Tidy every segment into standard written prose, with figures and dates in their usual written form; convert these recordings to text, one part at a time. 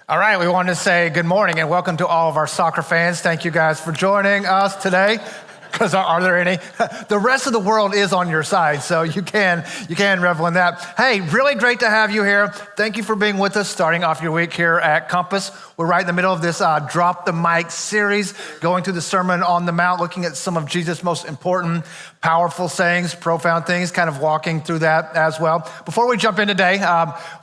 All right, we wanted to say good morning and welcome to all of our soccer fans. Thank you guys for joining us today. Because are there any? The rest of the world is on your side, so you can revel in that. Hey, really great to have you here. Thank you for being with us, starting off your week here at Compass. We're right in the middle of this Drop the Mic series, going through the Sermon on the Mount, looking at some of Jesus' most important, powerful sayings, profound things, kind of walking through that as well. Before we jump in today,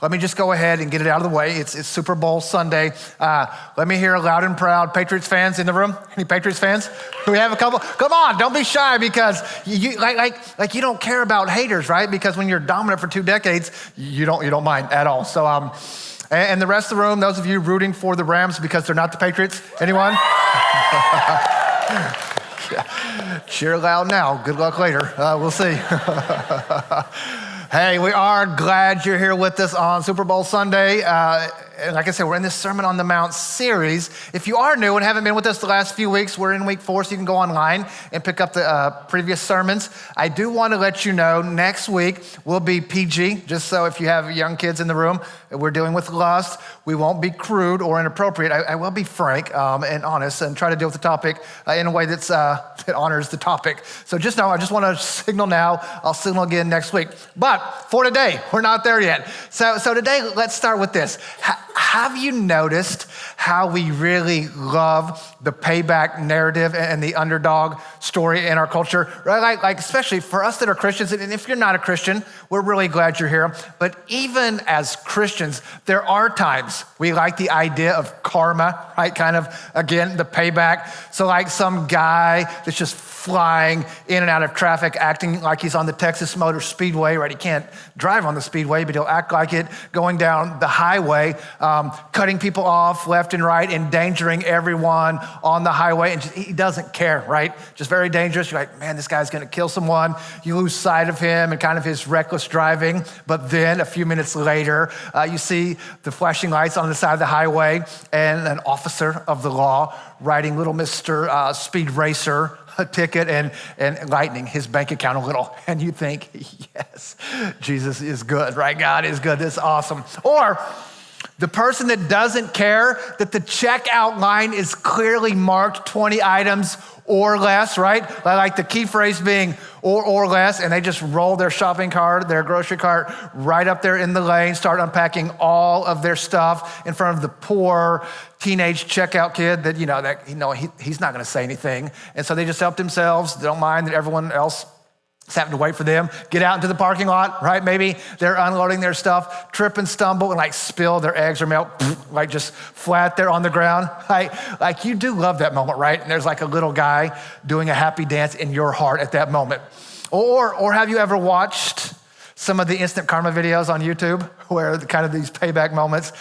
let me just go ahead and get it out of the way. It's Super Bowl Sunday. Let me hear loud and proud Patriots fans in the room. Any Patriots fans? Do we have a couple? Come on, don't be shy because you you don't care about haters, right? Because when you're dominant for 2 decades, you don't mind at all. So and the rest of the room, those of you rooting for the Rams because they're not the Patriots, anyone? Cheer loud now. Good luck later. We'll see. Hey, we are glad you're here with us on Super Bowl Sunday. And like I said, we're in this Sermon on the Mount series. If you are new and haven't been with us the last few weeks, we're in week 4, so you can go online and pick up the previous sermons. I do want to let you know next week will be PG, just so if you have young kids in the room, we're dealing with lust. We won't be crude or inappropriate. I will be frank and honest and try to deal with the topic in a way that honors the topic. So just know, I just want to signal now. I'll signal again next week. But for today, we're not there yet. So today, let's start with this. Have you noticed how we really love the payback narrative and the underdog story in our culture? Right? Like especially for us that are Christians, and if you're not a Christian, we're really glad you're here. But even as Christians, there are times we like the idea of karma, right? Kind of, again, the payback. So like some guy that's just flying in and out of traffic, acting like he's on the Texas Motor Speedway, right? He can't drive on the speedway, but he'll act like it, going down the highway, cutting people off left and right, endangering everyone on the highway, and he doesn't care, right? Just very dangerous. You're like, man, this guy's gonna kill someone. You lose sight of him and kind of his reckless driving, but then a few minutes later, you see the flashing lights on the side of the highway and an officer of the law writing little Mr. Speed Racer a ticket and lightening his bank account a little. And you think, yes, Jesus is good, right? God is good, this is awesome. Or the person that doesn't care that the checkout line is clearly marked 20 items or less, right? Like the key phrase being or less, and they just roll their shopping cart, their grocery cart right up there in the lane, start unpacking all of their stuff in front of the poor teenage checkout kid that, he's not gonna say anything. And so they just help themselves. They don't mind that everyone else is having to wait for them, get out into the parking lot, right? Maybe they're unloading their stuff, trip and stumble and spill their eggs or milk, just flat there on the ground. Like you do love that moment, right? And there's a little guy doing a happy dance in your heart at that moment. Or have you ever watched some of the instant karma videos on YouTube where kind of these payback moments?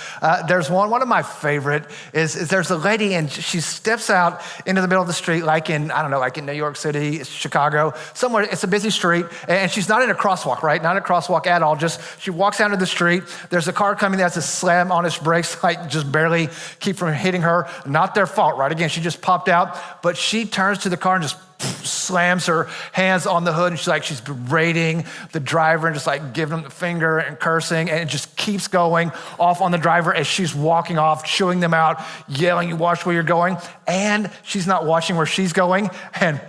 There's one of my favorite is there's a lady and she steps out into the middle of the street like in New York City, Chicago, somewhere. It's a busy street and she's not in a crosswalk, right? Not a crosswalk at all. Just she walks out into the street. There's a car coming that has to slam on its brakes, just barely keep from hitting her. Not their fault, right? Again, she just popped out, but she turns to the car and just slams her hands on the hood and she's berating the driver and just giving him the finger and cursing, and it just keeps going off on the driver as she's walking off, chewing them out, yelling, "You watch where you're going." And she's not watching where she's going, and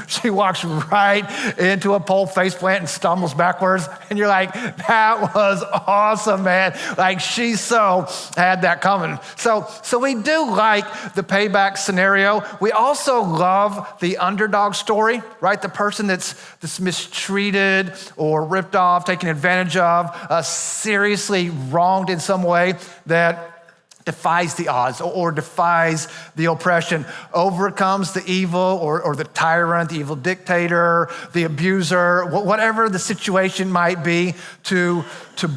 she walks right into a pole face plant and stumbles backwards. And you're like, that was awesome, man. She so had that coming. So we do like the payback scenario. We also love the underdog story, right? The person that's mistreated or ripped off, taken advantage of, seriously wronged in some way that defies the odds or defies the oppression, overcomes the evil or the tyrant, the evil dictator, the abuser, whatever the situation might be, to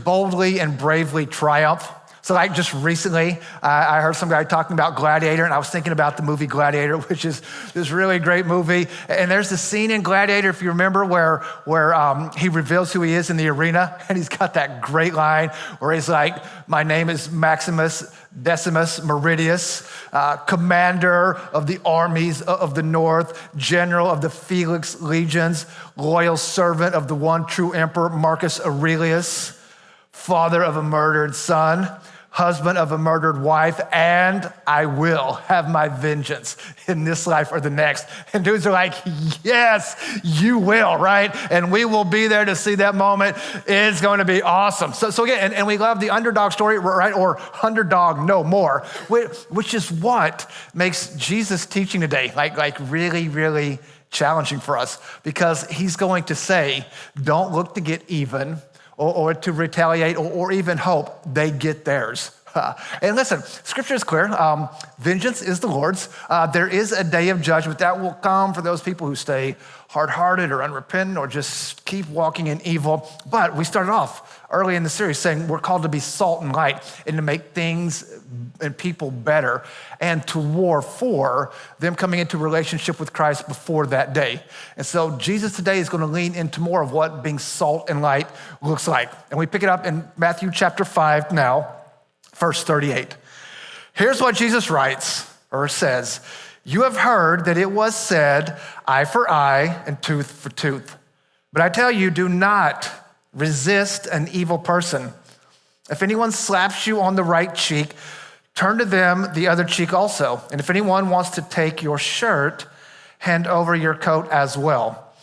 boldly and bravely triumph. So just recently, I heard some guy talking about Gladiator, and I was thinking about the movie Gladiator, which is this really great movie. And there's the scene in Gladiator, if you remember, where he reveals who he is in the arena, and he's got that great line where he's like, "My name is Maximus Decimus Meridius, commander of the armies of the north, general of the Felix legions, loyal servant of the one true emperor, Marcus Aurelius, father of a murdered son, husband of a murdered wife, and I will have my vengeance in this life or the next. And dudes are like, yes, you will, right? And we will be there to see that moment. It's going to be awesome. So again, and we love the underdog story, right? Or underdog no more, which is what makes Jesus' teaching today like really, really challenging for us, because he's going to say, don't look to get even or to retaliate or even hope they get theirs. And listen, scripture is clear. Vengeance is the Lord's. There is a day of judgment that will come for those people who stay hard-hearted or unrepentant or just keep walking in evil. But we started off early in the series saying we're called to be salt and light and to make things and people better and to war for them coming into relationship with Christ before that day. And so Jesus today is going to lean into more of what being salt and light looks like. And we pick it up in Matthew chapter 5 now, verse 38. Here's what Jesus writes or says. You have heard that it was said, eye for eye and tooth for tooth. But I tell you, do not resist an evil person. If anyone slaps you on the right cheek, turn to them the other cheek also. And if anyone wants to take your shirt, hand over your coat as well.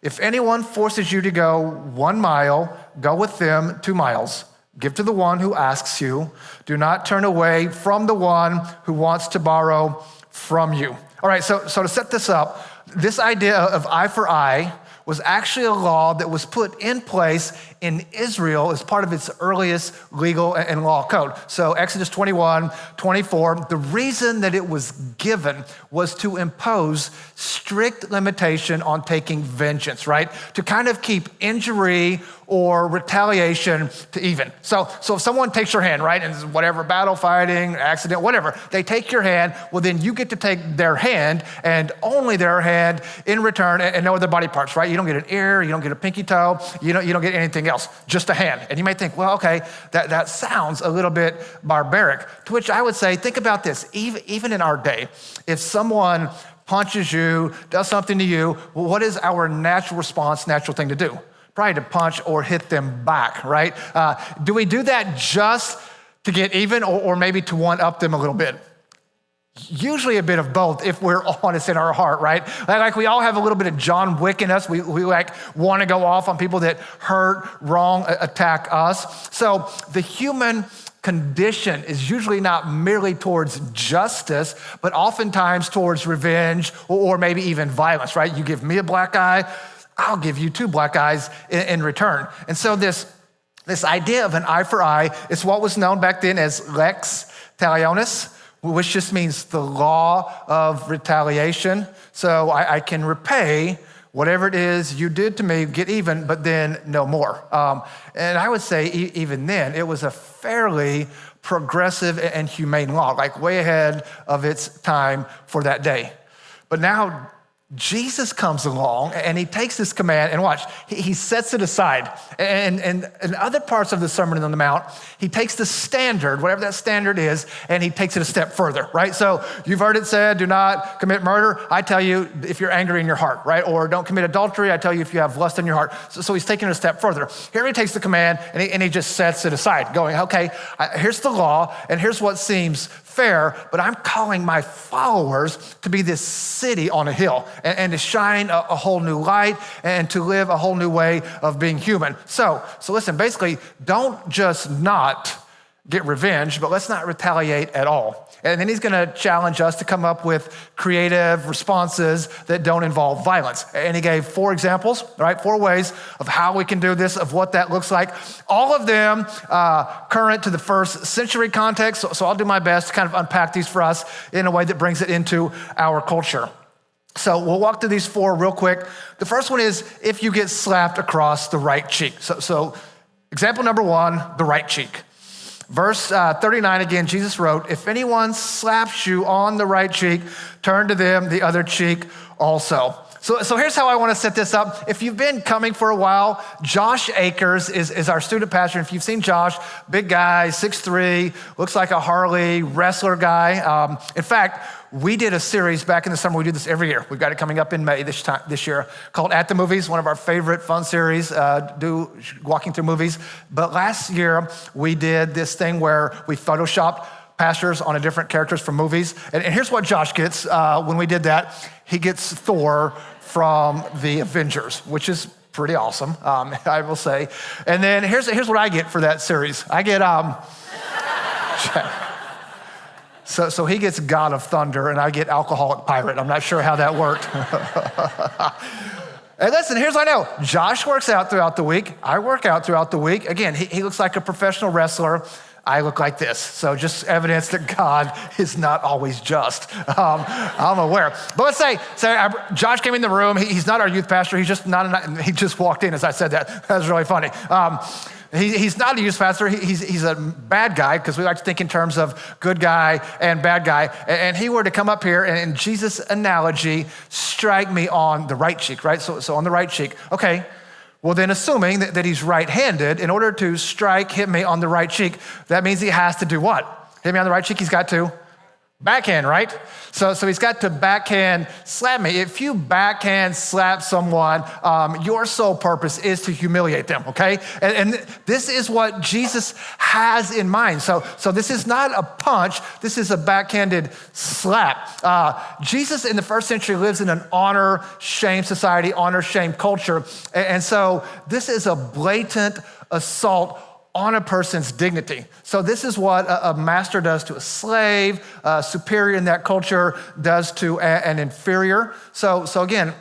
If anyone forces you to go 1 mile, go with them 2 miles. Give to the one who asks you. Do not turn away from the one who wants to borrow from you. All right, so to set this up, this idea of eye for eye was actually a law that was put in place in Israel as part of its earliest legal and law code. So Exodus 21, 24, the reason that it was given was to impose strict limitation on taking vengeance, right? To kind of keep injury or retaliation to even. So if someone takes your hand, right, and whatever, battle, fighting, accident, whatever, they take your hand, well, then you get to take their hand and only their hand in return and no other body parts, right? You don't get an ear, you don't get a pinky toe, you don't get anything else, just a hand. And you may think, well, okay, that sounds a little bit barbaric. To which I would say, think about this. Even in our day, if someone punches you, does something to you, well, what is our natural response, natural thing to do? Probably to punch or hit them back, right? Do we do that just to get even or maybe to one-up them a little bit? Usually a bit of both if we're honest in our heart, right? Like we all have a little bit of John Wick in us. We like want to go off on people that hurt, wrong, attack us. So the human condition is usually not merely towards justice, but oftentimes towards revenge or maybe even violence, right? You give me a black eye, I'll give you 2 black eyes in return. And so this idea of an eye for eye is what was known back then as lex talionis, which just means the law of retaliation. So I can repay whatever it is you did to me, get even, but then no more. And I would say even then, it was a fairly progressive and humane law, like way ahead of its time for that day. But now Jesus comes along and he takes this command and watch, he sets it aside. And in other parts of the Sermon on the Mount, he takes the standard, whatever that standard is, and he takes it a step further, right? So you've heard it said, do not commit murder. I tell you if you're angry in your heart, right? Or don't commit adultery. I tell you if you have lust in your heart. So he's taking it a step further. Here he takes the command and he just sets it aside, going, okay, here's the law and here's what seems fair, but I'm calling my followers to be this city on a hill and to shine a whole new light and to live a whole new way of being human. So listen, basically, don't just not get revenge, but let's not retaliate at all. And then he's gonna challenge us to come up with creative responses that don't involve violence. And he gave 4 examples, right? 4 ways of how we can do this, of what that looks like. All of them current to the first century context. So I'll do my best to kind of unpack these for us in a way that brings it into our culture. So we'll walk through these 4 real quick. The first one is if you get slapped across the right cheek. So example number 1, the right cheek. Verse 39 again, Jesus wrote, if anyone slaps you on the right cheek, turn to them the other cheek also. So here's how I want to set this up. If you've been coming for a while, Josh Akers is our student pastor. If you've seen Josh, big guy, 6'3", looks like a Harley wrestler guy. In fact, we did a series back in the summer. We do this every year. We've got it coming up in May this year called At the Movies, one of our favorite fun series, walking through movies. But last year, we did this thing where we photoshopped pastors on different characters from movies. And here's what Josh gets when we did that. He gets Thor from the Avengers, which is pretty awesome, I will say. And then here's what I get for that series. I get, so he gets God of Thunder, and I get Alcoholic Pirate. I'm not sure how that worked. And listen, here's what I know. Josh works out throughout the week. I work out throughout the week. Again, he looks like a professional wrestler. I look like this. So just evidence that God is not always just. I'm aware. But let's say Josh came in the room. He's not our youth pastor. He's just he just walked in as I said that. That was really funny. He's not a youth pastor. He's a bad guy, because we like to think in terms of good guy and bad guy. And he were to come up here and, in Jesus' analogy, strike me on the right cheek, right? So on the right cheek. Okay. Well, then assuming that he's right-handed, in order to hit me on the right cheek, that means he has to do what? Hit me on the right cheek, he's got to backhand, right? So he's got to backhand slap me. If you backhand slap someone, your sole purpose is to humiliate them, okay? And this is what Jesus has in mind. So this is not a punch, this is a backhanded slap. Jesus in the first century lives in an honor-shame society, honor-shame culture. And so this is a blatant assault on a person's dignity. So this is what a master does to a slave, a superior in that culture does to an inferior. So again,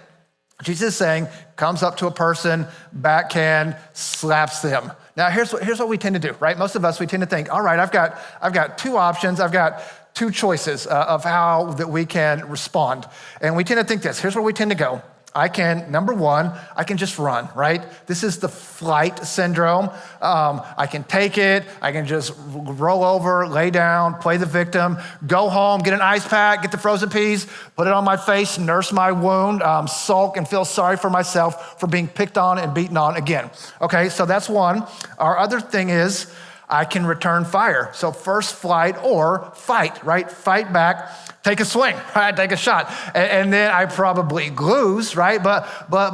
Jesus is saying, comes up to a person, backhand, slaps them. Now here's what we tend to do, right? Most of us, we tend to think, all right, I've got two options, I've got two choices of how that we can respond. And we tend to think this, here's where we tend to go. Number one, I can just run, right? This is the flight syndrome. I can take it. I can just roll over, lay down, play the victim, go home, get an ice pack, get the frozen peas, put it on my face, nurse my wound, sulk and feel sorry for myself for being picked on and beaten on again. Okay, so that's one. Our other thing is I can return fire. So first flight or fight, right? Fight back. Take a swing, right? Take a shot. And then I probably lose, right? But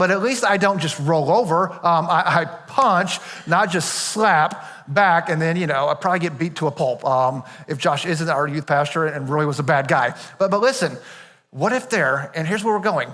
at least I don't just roll over. I punch, not just slap back. And then, I probably get beat to a pulp if Josh isn't our youth pastor and really was a bad guy. But listen, what if and here's where we're going.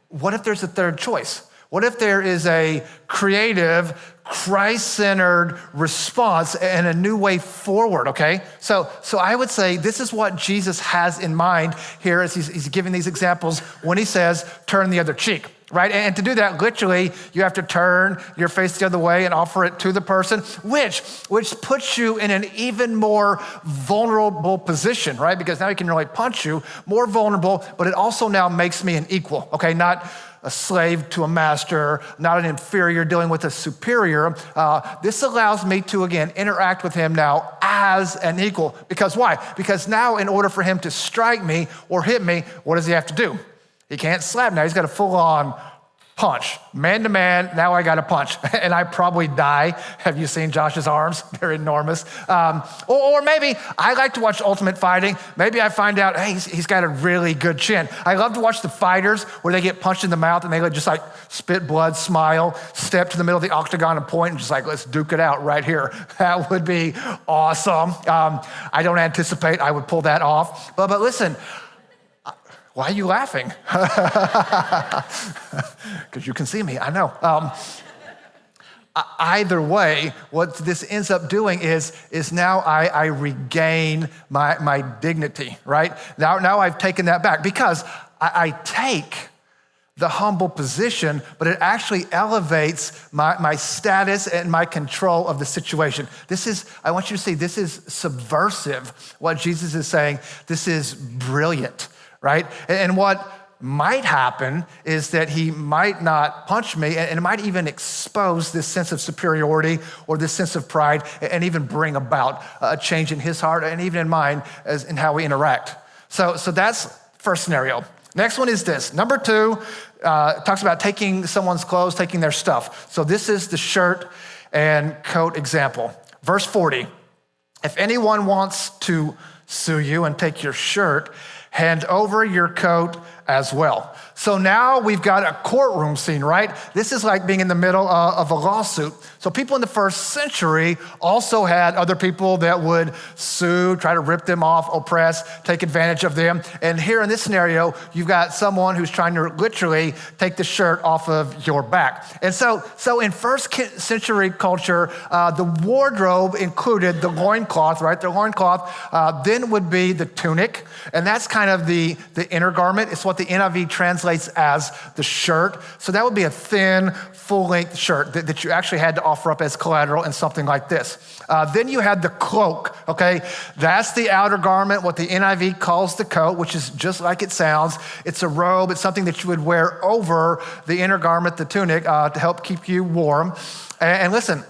What if there's a third choice? What if there is a creative, Christ-centered response and a new way forward, okay? So I would say this is what Jesus has in mind here as he's giving these examples when he says, turn the other cheek, right? And to do that, literally, you have to turn your face the other way and offer it to the person, which puts you in an even more vulnerable position, right? Because now he can really punch you, more vulnerable, but it also now makes me an equal, okay? Not a slave to a master, not an inferior dealing with a superior. This allows me to, again, interact with him now as an equal. Because why? Because now in order for him to strike me or hit me, what does he have to do? He can't slap now. He's got a full-on punch. Man to man, now I got to punch. And I probably die. Have you seen Josh's arms? They're enormous. Or maybe I like to watch Ultimate Fighting. Maybe I find out, hey, he's got a really good chin. I love to watch the fighters where they get punched in the mouth and they just like spit blood, smile, step to the middle of the octagon and point and just like, let's duke it out right here. That would be awesome. I don't anticipate I would pull that off. But listen, why are you laughing? Because you can see me, I know. Either way, what this ends up doing is now I regain my dignity, right? Now I've taken that back because I take the humble position, but it actually elevates my status and my control of the situation. I want you to see, this is subversive, what Jesus is saying. This is brilliant. Right? And what might happen is that he might not punch me, and it might even expose this sense of superiority or this sense of pride, and even bring about a change in his heart and even in mine as in how we interact. So that's first scenario. Next one is this. Number two talks about taking someone's clothes, taking their stuff. So this is the shirt and coat example. Verse 40, if anyone wants to sue you and take your shirt, Hand over your coat as well. So now we've got a courtroom scene, right? This is like being in the middle of a lawsuit. So people in the first century also had other people that would sue, try to rip them off, oppress, take advantage of them. And here in this scenario, you've got someone who's trying to literally take the shirt off of your back. And so in first century culture, the wardrobe included the loincloth, right? The loincloth then would be the tunic, and that's kind of the inner garment. It's what the NIV translates as the shirt. So that would be a thin, full-length shirt that you actually had to offer up as collateral in something like this. Then you had the cloak, okay? That's the outer garment, what the NIV calls the coat, which is just like it sounds. It's a robe. It's something that you would wear over the inner garment, the tunic, to help keep you warm. And listen,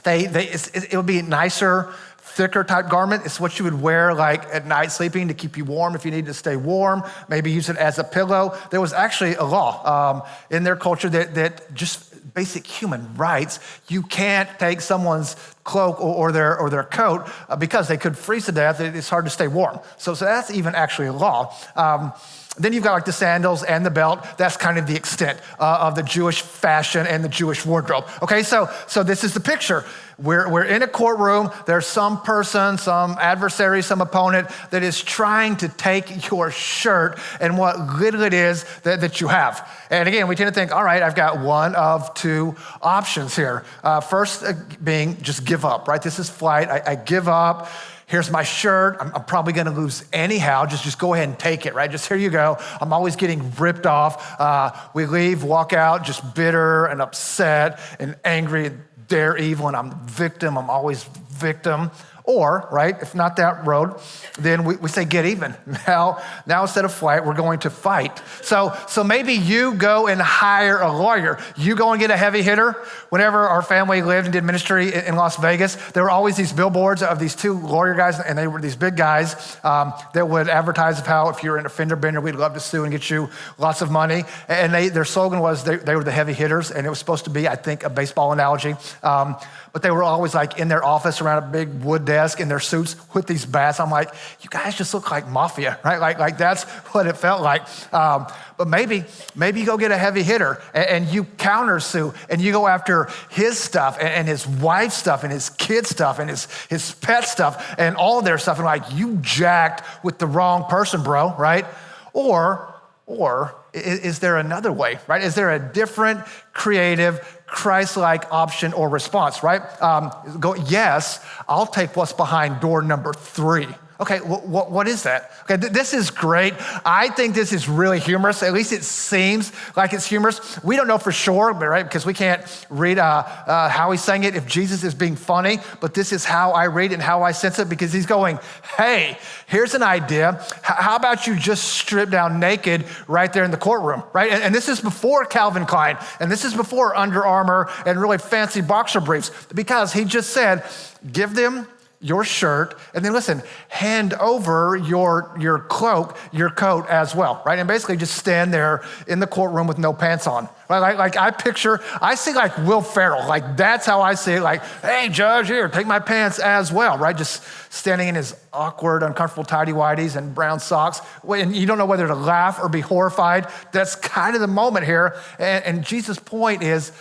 it would be nicer, thicker type garment. It's what you would wear like at night sleeping to keep you warm if you need to stay warm, maybe use it as a pillow. There was actually a law in their culture that just basic human rights, you can't take someone's cloak or their coat because they could freeze to death. It's hard to stay warm. So that's even actually a law. Then you've got like the sandals and the belt. That's kind of the extent of the Jewish fashion and the Jewish wardrobe. Okay, so this is the picture. We're in a courtroom. There's some person, some adversary, some opponent that is trying to take your shirt and what little it is that you have. And again, we tend to think, all right, I've got one of two options here. First being just give up, right? This is flight. I give up. Here's my shirt. I'm probably going to lose anyhow. Just go ahead and take it, right? Just here you go. I'm always getting ripped off. We leave, walk out, just bitter and upset and angry and dare evil, and I'm the victim. I'm always victim. Or, right, if not that road, then we say get even. Now instead of flight, we're going to fight. So maybe you go and hire a lawyer. You go and get a heavy hitter. Whenever our family lived and did ministry in Las Vegas, there were always these billboards of these two lawyer guys, and they were these big guys that would advertise of how if you're an offender bender, we'd love to sue and get you lots of money. And their slogan was they were the heavy hitters, and it was supposed to be, I think, a baseball analogy. But they were always like in their office around a big wood desk in their suits with these bats. I'm like, you guys just look like mafia, right? Like that's what it felt like. But maybe you go get a heavy hitter and you counter sue and you go after his stuff and his wife's stuff and his kid's stuff and his pet stuff and all their stuff. And like, you jacked with the wrong person, bro, right? Or is there another way, right? Is there a different, creative, Christ-like option or response, right? Yes, I'll take what's behind door number 3. Okay, what is that? Okay, this is great. I think this is really humorous. At least it seems like it's humorous. We don't know for sure, right? Because we can't read how he's saying it if Jesus is being funny. But this is how I read it and how I sense it, because he's going, hey, here's an idea. How about you just strip down naked right there in the courtroom, right? And this is before Calvin Klein, and this is before Under Armour and really fancy boxer briefs, because he just said, give them your shirt, and then listen, hand over your cloak, your coat as well, right? And basically just stand there in the courtroom with no pants on, right? Like I see like Will Ferrell, like that's how I see it, like, hey, judge, here, take my pants as well, right? Just standing in his awkward, uncomfortable tighty-whities and brown socks, and you don't know whether to laugh or be horrified. That's kind of the moment here, and Jesus' point is,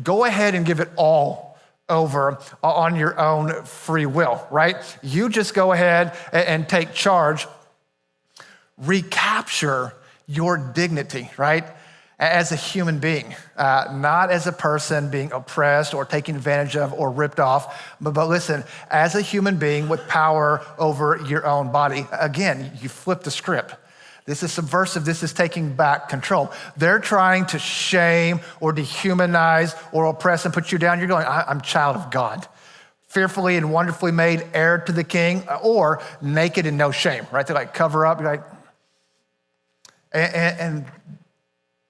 go ahead and give it all over on your own free will, right? You just go ahead and take charge, recapture your dignity, right? As a human being, not as a person being oppressed or taken advantage of or ripped off, but listen, as a human being with power over your own body. Again, you flip the script. This is subversive. This is taking back control. They're trying to shame or dehumanize or oppress and put you down. You're going, I'm a child of God, fearfully and wonderfully made, heir to the king, or naked and no shame, right? They like cover up. You're like, and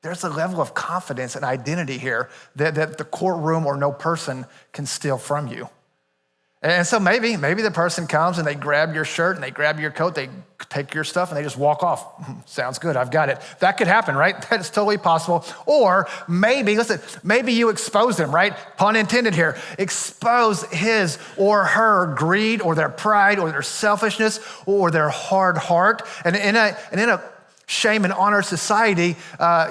there's a level of confidence and identity here that the courtroom or no person can steal from you. And so maybe the person comes and they grab your shirt and they grab your coat, they take your stuff and they just walk off. Sounds good, I've got it. That could happen, right? That is totally possible. Or maybe you expose them, right? Pun intended here. Expose his or her greed or their pride or their selfishness or their hard heart. And in a shame and honor society,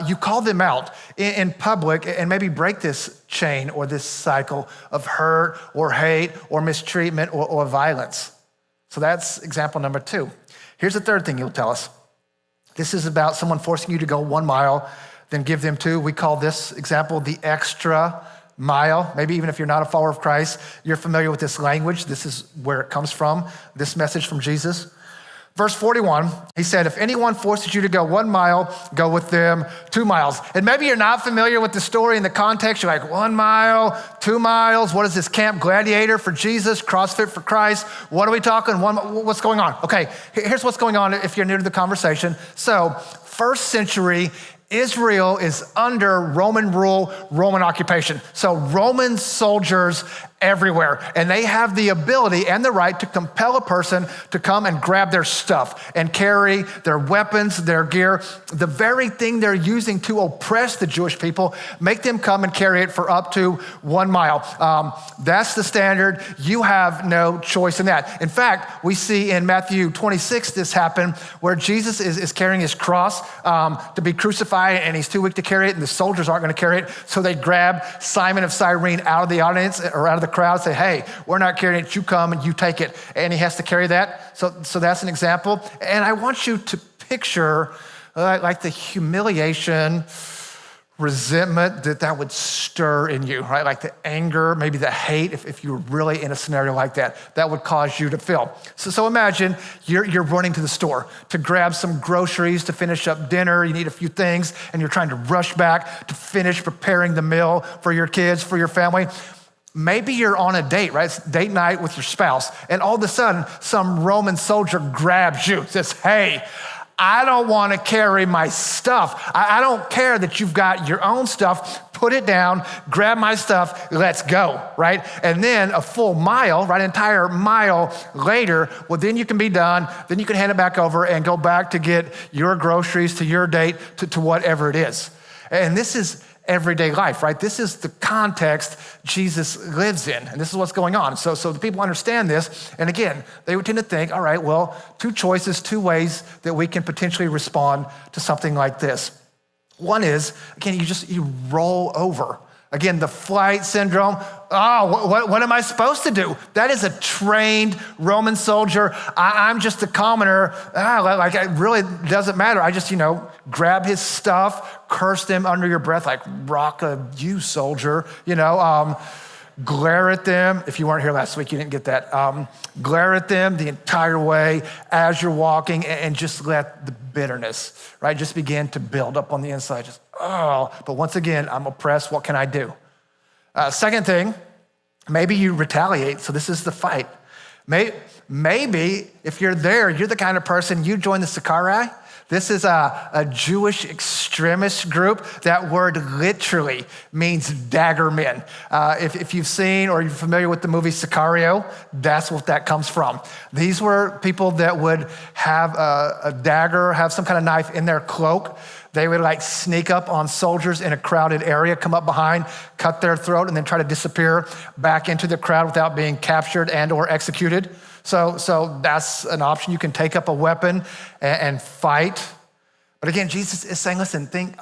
you call them out in public and maybe break this chain or this cycle of hurt or hate or mistreatment or violence. So that's example number 2. Here's the third thing you'll tell us. This is about someone forcing you to go 1 mile, then give them 2. We call this example the extra mile. Maybe even if you're not a follower of Christ, you're familiar with this language. This is where it comes from, this message from Jesus. Verse 41, he said, if anyone forces you to go 1 mile, go with them 2 miles. And maybe you're not familiar with the story and the context. You're like, 1 mile, 2 miles. What is this, Camp Gladiator for Jesus, CrossFit for Christ? What are we talking? What's going on? Okay, here's what's going on if you're new to the conversation. So, first century Israel is under Roman rule, Roman occupation. So Roman soldiers everywhere. And they have the ability and the right to compel a person to come and grab their stuff and carry their weapons, their gear, the very thing they're using to oppress the Jewish people, make them come and carry it for up to 1 mile. That's the standard. You have no choice in that. In fact, we see in Matthew 26 this happen where Jesus is carrying his cross to be crucified, and he's too weak to carry it, and the soldiers aren't going to carry it. So they grab Simon of Cyrene out of the audience or out of the crowd, say, hey, we're not carrying it, you come and you take it. And he has to carry that. So that's an example. And I want you to picture like the humiliation, resentment that would stir in you, right? Like the anger, maybe the hate, if you were really in a scenario like that would cause you to feel. So imagine you're running to the store to grab some groceries to finish up dinner. You need a few things and you're trying to rush back to finish preparing the meal for your kids, for your family. Maybe you're on a date, right? It's date night with your spouse, and all of a sudden, some Roman soldier grabs you, says, hey, I don't want to carry my stuff. I don't care that you've got your own stuff. Put it down, grab my stuff, let's go, right? And then a full mile, right, entire mile later, well, then you can be done. Then you can hand it back over and go back to get your groceries to your date, to whatever it is. And this is everyday life, right? This is the context Jesus lives in, and this is what's going on. So the people understand this, and again, they would tend to think, all right, well, 2 choices, 2 ways that we can potentially respond to something like this. One is, again, you roll over. Again, the flight syndrome. Oh, what am I supposed to do? That is a trained Roman soldier. I'm just a commoner. Like it really doesn't matter. I just, grab his stuff, curse them under your breath, like rock you soldier, glare at them. If you weren't here last week, you didn't get that. Glare at them the entire way as you're walking and just let the bitterness, right, just begin to build up on the inside. But once again, I'm oppressed. What can I do? Second thing, maybe you retaliate. So this is the fight. Maybe if you're there, you're the kind of person, you join the Sicarii. This is a Jewish extremist group. That word literally means dagger men. If you've seen or you're familiar with the movie Sicario, that's what that comes from. These were people that would have a dagger, have some kind of knife in their cloak. They would sneak up on soldiers in a crowded area, come up behind, cut their throat, and then try to disappear back into the crowd without being captured and or executed. So that's an option. You can take up a weapon and fight. But again, Jesus is saying, listen, think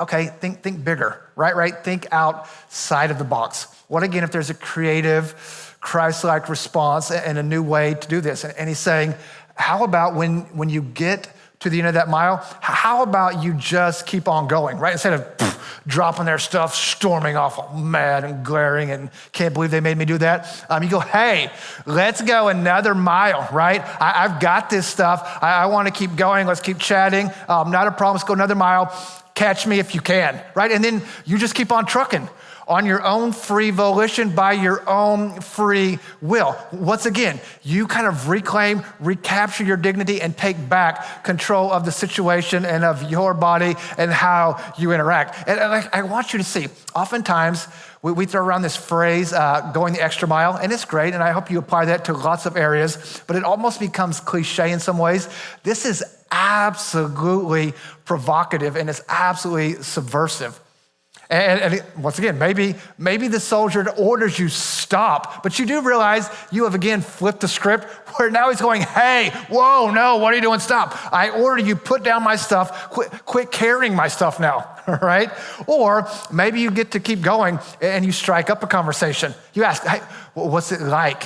bigger, right? Think outside of the box. What again if there's a creative, Christ-like response and a new way to do this? And he's saying, how about when you get to the end of that mile, how about you just keep on going, right? Instead of dropping their stuff, storming off all mad and glaring and can't believe they made me do that. You go, hey, let's go another mile, right? I've got this stuff. I want to keep going. Let's keep chatting. Not a problem. Let's go another mile. Catch me if you can, right? And then you just keep on trucking. on your own free volition, by your own free will. Once again, you kind of recapture your dignity and take back control of the situation and of your body and how you interact. And I want you to see, oftentimes we throw around this phrase, going the extra mile, and it's great, and I hope you apply that to lots of areas, but it almost becomes cliche in some ways. This is absolutely provocative, and it's absolutely subversive. And once again, maybe the soldier orders you stop, but you do realize you have again flipped the script where now he's going, hey, whoa, no, what are you doing? Stop. I order you put down my stuff, quit carrying my stuff now, right? Or maybe you get to keep going and you strike up a conversation. You ask, hey, what's it like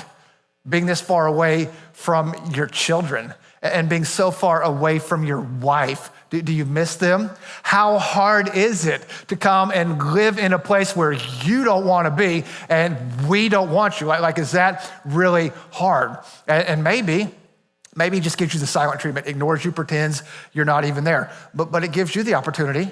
being this far away from your children and being so far away from your wife? Do you miss them? How hard is it to come and live in a place where you don't want to be and we don't want you? Like, is that really hard? And maybe he just gives you the silent treatment, ignores you, pretends you're not even there. But it gives you the opportunity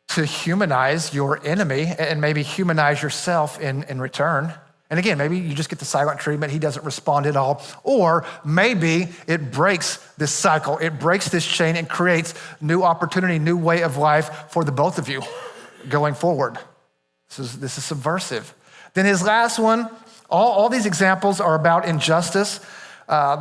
to humanize your enemy and maybe humanize yourself in return. And again, maybe you just get the silent treatment, he doesn't respond at all. Or maybe it breaks this cycle, it breaks this chain and creates new opportunity, new way of life for the both of you going forward. This is subversive. Then his last one, all these examples are about injustice.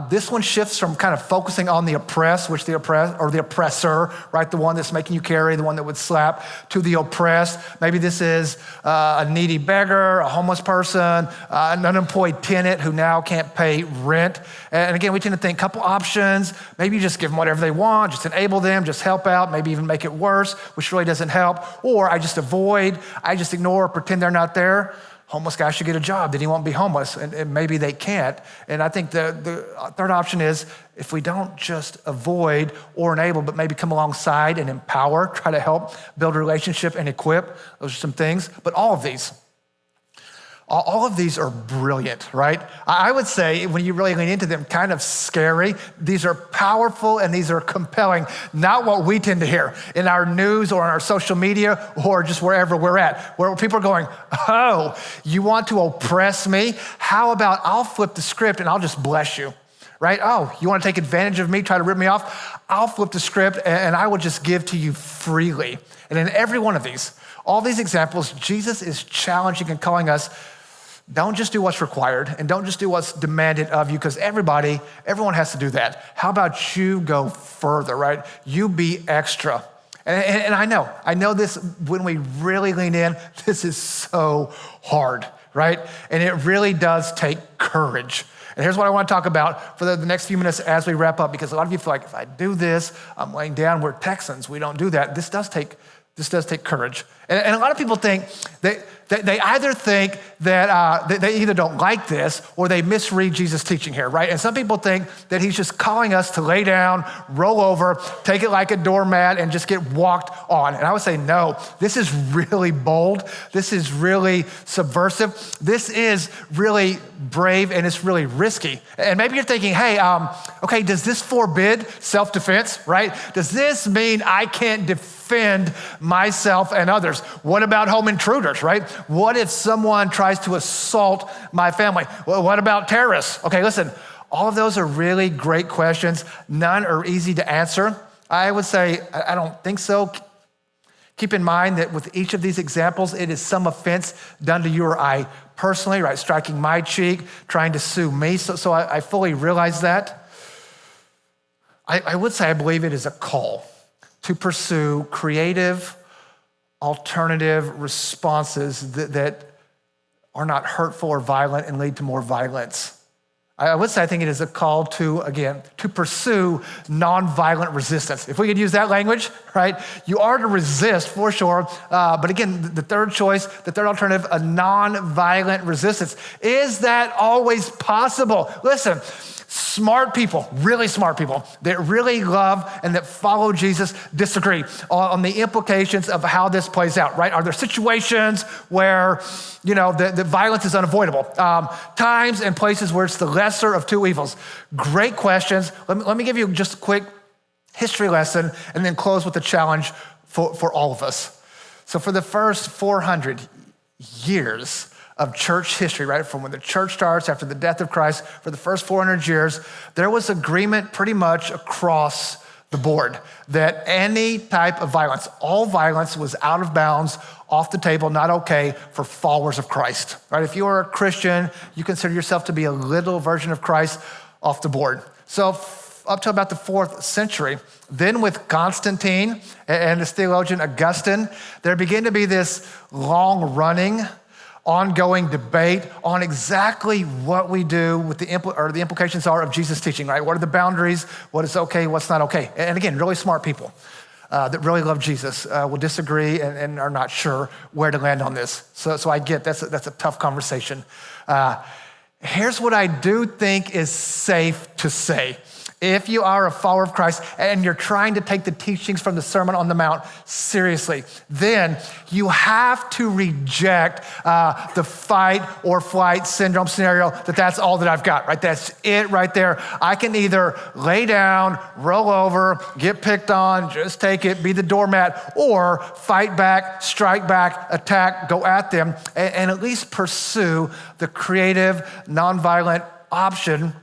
This one shifts from kind of focusing on the oppressed, which the oppressor, right? The one that's making you carry, the one that would slap, to the oppressed. Maybe this is a needy beggar, a homeless person, an unemployed tenant who now can't pay rent. And again, we tend to think couple options. Maybe you just give them whatever they want, just enable them, just help out, maybe even make it worse, which really doesn't help. Or I just avoid, I just ignore, pretend they're not there. Homeless guy should get a job, then he won't be homeless, and maybe they can't. And I think the third option is if we don't just avoid or enable, but maybe come alongside and empower, try to help build a relationship and equip. Those are some things. But all of these are brilliant, right? I would say when you really lean into them, kind of scary. These are powerful and these are compelling, not what we tend to hear in our news or on our social media or just wherever we're at, where people are going, oh, you want to oppress me? How about I'll flip the script and I'll just bless you, right? Oh, you want to take advantage of me, try to rip me off? I'll flip the script and I will just give to you freely. And in every one of these, all these examples, Jesus is challenging and calling us, don't just do what's required and don't just do what's demanded of you, because everyone has to do that. How about you go further, right? You be extra. And I know this, when we really lean in, this is so hard, right? And it really does take courage. And here's what I want to talk about for the next few minutes as we wrap up, because a lot of you feel like, if I do this, I'm laying down, we're Texans, we don't do that. This does take courage. And a lot of people think that they either think that they either don't like this or they misread Jesus' teaching here, right? And some people think that he's just calling us to lay down, roll over, take it like a doormat and just get walked on. And I would say, no, this is really bold. This is really subversive. This is really brave and it's really risky. And maybe you're thinking, hey, okay, does this forbid self-defense, right? Does this mean I can't defend myself and others? What about home intruders, right? What if someone tries to assault my family? Well, what about terrorists? Okay, listen, all of those are really great questions. None are easy to answer. I would say, I don't think so. Keep in mind that with each of these examples, it is some offense done to you or I personally, right? Striking my cheek, trying to sue me. So I fully realize that. I would say I believe it is a call to pursue creative, alternative responses that are not hurtful or violent and lead to more violence. I would say I think it is a call to pursue nonviolent resistance. If we could use that language, right? You are to resist for sure, but again, the third choice, the third alternative, a nonviolent resistance. Is that always possible? Listen, smart people, really smart people that really love and that follow Jesus disagree on the implications of how this plays out, right? Are there situations where, the violence is unavoidable? Times and places where it's the lesser of two evils? Great questions. Let me give you just a quick history lesson and then close with a challenge for all of us. So for the first 400 years of church history, right? From when the church starts after the death of Christ, for the first 400 years, there was agreement pretty much across the board that any type of violence, all violence was out of bounds, off the table, not okay for followers of Christ, right? If you are a Christian, you consider yourself to be a little version of Christ, off the board. So up to about the 4th century, then with Constantine and this theologian Augustine, there began to be this long-running, ongoing debate on exactly what we do with the implications are of Jesus' teaching, right? What are the boundaries? What is okay? What's not okay? And again, really smart people that really love Jesus will disagree and are not sure where to land on this. So I get that's a tough conversation. Here's what I do think is safe to say. If you are a follower of Christ and you're trying to take the teachings from the Sermon on the Mount seriously, then you have to reject the fight or flight syndrome scenario that's all that I've got, right? That's it right there. I can either lay down, roll over, get picked on, just take it, be the doormat, or fight back, strike back, attack, go at them, and at least pursue the creative, nonviolent option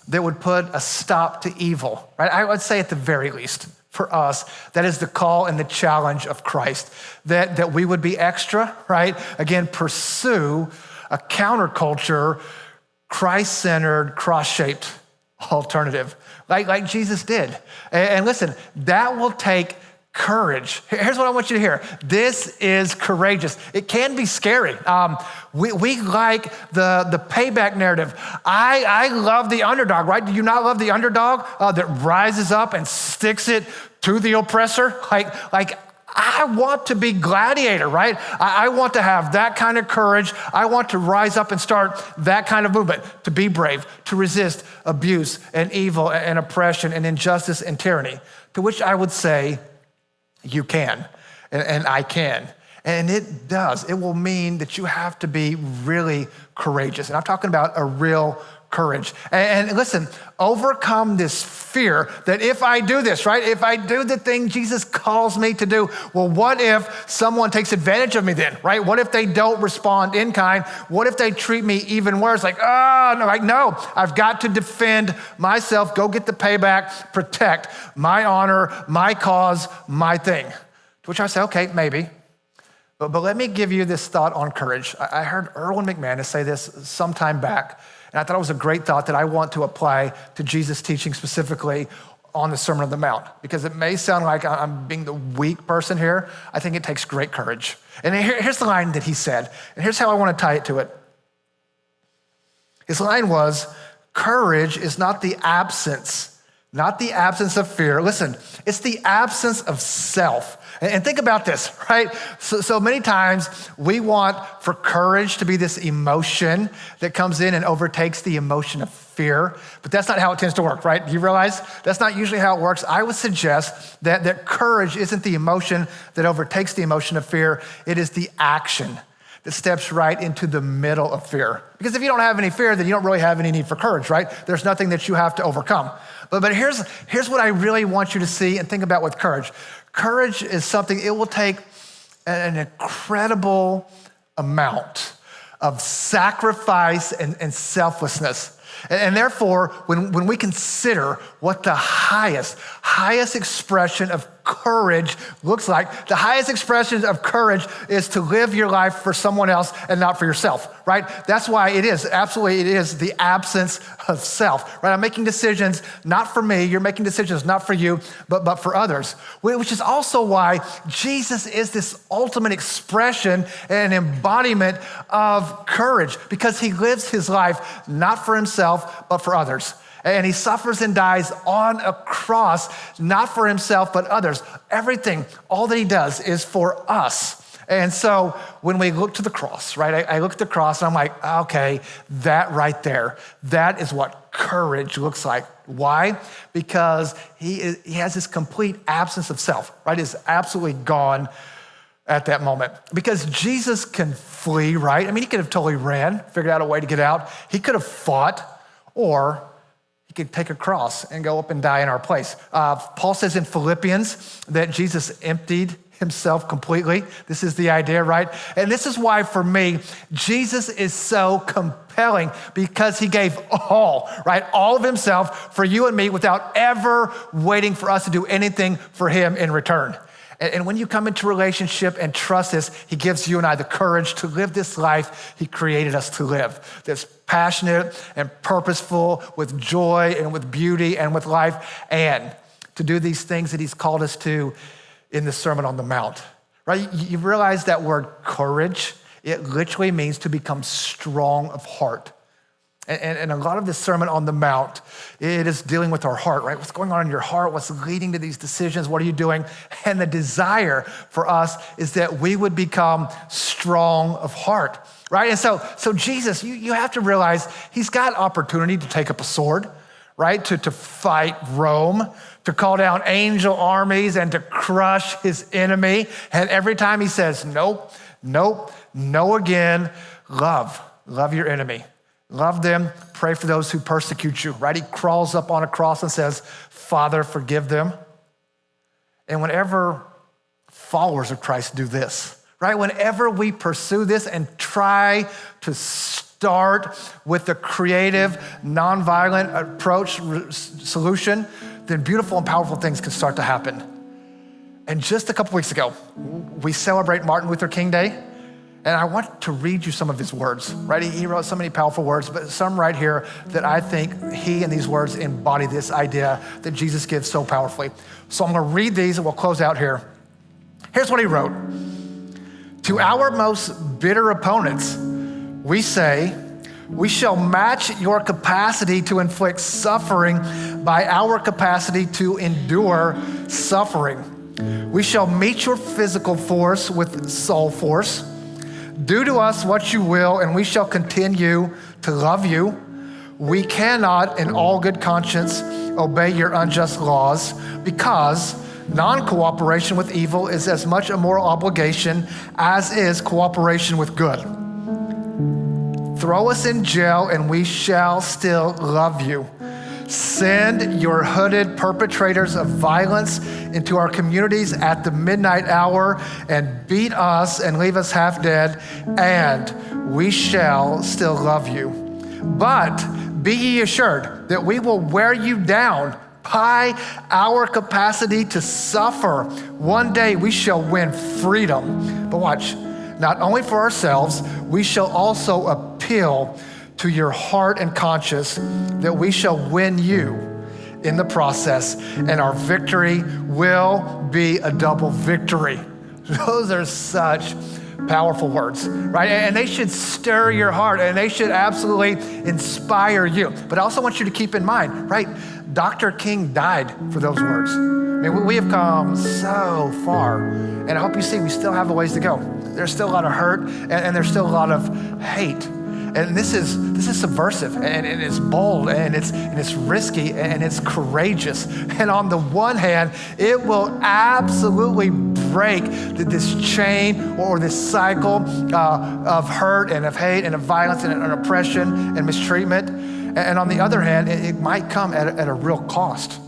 that would put a stop to evil, right? I would say at the very least for us, that is the call and the challenge of Christ, that we would be extra, right? Again, pursue a counterculture, Christ-centered, cross-shaped alternative, like Jesus did. And listen, that will take courage. Here's what I want you to hear. This is courageous. It can be scary. We like the payback narrative. I love the underdog, right? Do you not love the underdog that rises up and sticks it to the oppressor? Like I want to be gladiator, right? I want to have that kind of courage. I want to rise up and start that kind of movement, to be brave, to resist abuse and evil and oppression and injustice and tyranny, to which I would say, you can, and I can. And it does. It will mean that you have to be really courageous. And I'm talking about a real courage. And listen, overcome this fear that if I do this, right? If I do the thing Jesus calls me to do, well, what if someone takes advantage of me then, right? What if they don't respond in kind? What if they treat me even worse? No, I've got to defend myself, go get the payback, protect my honor, my cause, my thing. To which I say, okay, maybe. But let me give you this thought on courage. I heard Erwin McManus say this some time back, and I thought it was a great thought that I want to apply to Jesus' teaching specifically on the Sermon on the Mount, because it may sound like I'm being the weak person here. I think it takes great courage. And here's the line that he said, and here's how I want to tie it to it. His line was, courage is not the absence of fear. Listen, it's the absence of self. And think about this, right? So many times we want for courage to be this emotion that comes in and overtakes the emotion of fear, but that's not how it tends to work, right? Do you realize that's not usually how it works? I would suggest that courage isn't the emotion that overtakes the emotion of fear. It is the action that steps right into the middle of fear. Because if you don't have any fear, then you don't really have any need for courage, right? There's nothing that you have to overcome. But here's what I really want you to see and think about with courage. Courage is something, it will take an incredible amount of sacrifice and selflessness. And therefore, when we consider what the highest expression of courage looks like, the highest expression of courage is to live your life for someone else and not for yourself, right? That's why it is the absence of self, right? I'm making decisions not for me, you're making decisions not for you, but for others, which is also why Jesus is this ultimate expression and embodiment of courage, because he lives his life not for himself, but for others. And he suffers and dies on a cross, not for himself, but others. Everything, all that he does is for us. And so when we look to the cross, right, I look at the cross and I'm like, okay, that right there, that is what courage looks like. Why? Because he has this complete absence of self, right? Is absolutely gone at that moment. Because Jesus can flee, right? I mean, he could have totally ran, figured out a way to get out. He could have fought, or he could take a cross and go up and die in our place. Paul says in Philippians that Jesus emptied himself completely. This is the idea, right? And this is why, for me, Jesus is so compelling, because he gave all, right? All of himself for you and me without ever waiting for us to do anything for him in return. And when you come into relationship and trust this, he gives you and I the courage to live this life he created us to live. That's passionate and purposeful, with joy and with beauty and with life, and to do these things that he's called us to in the Sermon on the Mount, right? You realize that word courage, it literally means to become strong of heart. And a lot of the Sermon on the Mount, it is dealing with our heart, right? What's going on in your heart? What's leading to these decisions? What are you doing? And the desire for us is that we would become strong of heart, right? And so Jesus, you have to realize he's got opportunity to take up a sword, right? To fight Rome, to call down angel armies and to crush his enemy. And every time he says, nope, no again, love your enemy. Love them, pray for those who persecute you, right? He crawls up on a cross and says, Father, forgive them. And whenever followers of Christ do this, right? Whenever we pursue this and try to start with the creative, nonviolent approach solution, then beautiful and powerful things can start to happen. And just a couple weeks ago, we celebrate Martin Luther King Day. And I want to read you some of his words, right? He wrote so many powerful words, but some right here that I think he and these words embody this idea that Jesus gives so powerfully. So I'm gonna read these and we'll close out here. Here's what he wrote. To our most bitter opponents, we say, we shall match your capacity to inflict suffering by our capacity to endure suffering. We shall meet your physical force with soul force. Do to us what you will, and we shall continue to love you. We cannot, in all good conscience, obey your unjust laws, because non-cooperation with evil is as much a moral obligation as is cooperation with good. Throw us in jail, and we shall still love you. Send your hooded perpetrators of violence into our communities at the midnight hour and beat us and leave us half dead, and we shall still love you. But be ye assured that we will wear you down by our capacity to suffer. One day we shall win freedom. But watch, not only for ourselves, we shall also appeal to your heart and conscience, that we shall win you in the process, and our victory will be a double victory. Those are such powerful words, right? And they should stir your heart, and they should absolutely inspire you. But I also want you to keep in mind, right? Dr. King died for those words. I mean, we have come so far, and I hope you see we still have a ways to go. There's still a lot of hurt, and there's still a lot of hate. And this is subversive, and it's bold, and it's risky, and it's courageous. And on the one hand, it will absolutely break this chain or this cycle of hurt and of hate and of violence and oppression and mistreatment. And on the other hand, it might come at a real cost.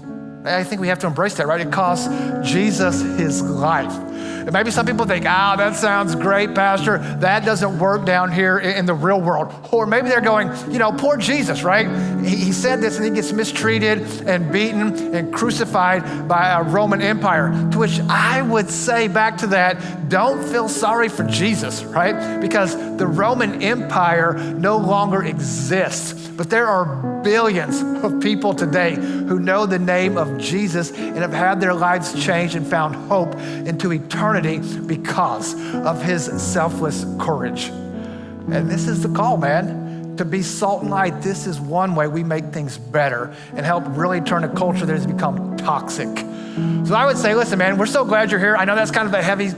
I think we have to embrace that, right? It costs Jesus his life. And maybe some people think, that sounds great, Pastor. That doesn't work down here in the real world. Or maybe they're going, poor Jesus, right? He said this and he gets mistreated and beaten and crucified by a Roman Empire. To which I would say back to that, don't feel sorry for Jesus, right? Because the Roman Empire no longer exists. But there are billions of people today who know the name of Jesus and have had their lives changed and found hope into eternity because of his selfless courage. And this is the call, man, to be salt and light. This is one way we make things better and help really turn a culture that has become toxic. So I would say, listen, man, we're so glad you're here. I know that's kind of a heavy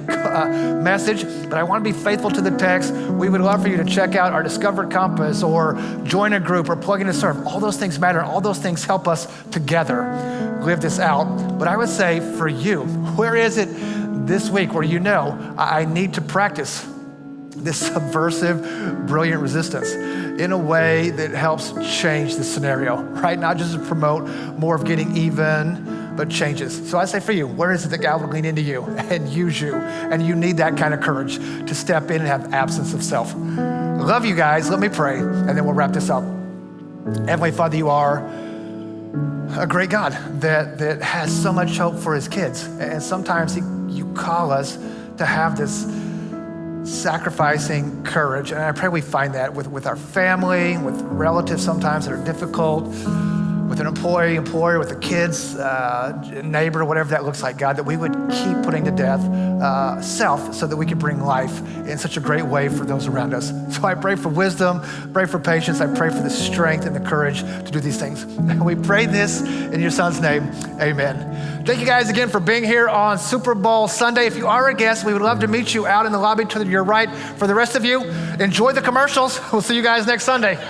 message, but I want to be faithful to the text. We would love for you to check out our Discover Compass or join a group or plug in to serve. All those things matter. All those things help us together live this out. But I would say for you, where is it this week where I need to practice this subversive, brilliant resistance in a way that helps change the scenario, right? Not just to promote more of getting even but changes. So I say for you, where is it that God will lean into you and use you? And you need that kind of courage to step in and have absence of self. Love you guys. Let me pray, and then we'll wrap this up. Heavenly Father, you are a great God that has so much hope for his kids. And sometimes you call us to have this sacrificing courage. And I pray we find that with our family, with relatives sometimes that are difficult, with an employer, with the kids, neighbor, whatever that looks like, God, that we would keep putting to death self so that we could bring life in such a great way for those around us. So I pray for wisdom, pray for patience, I pray for the strength and the courage to do these things. And we pray this in your son's name, amen. Thank you guys again for being here on Super Bowl Sunday. If you are a guest, we would love to meet you out in the lobby to your right. For the rest of you, enjoy the commercials. We'll see you guys next Sunday.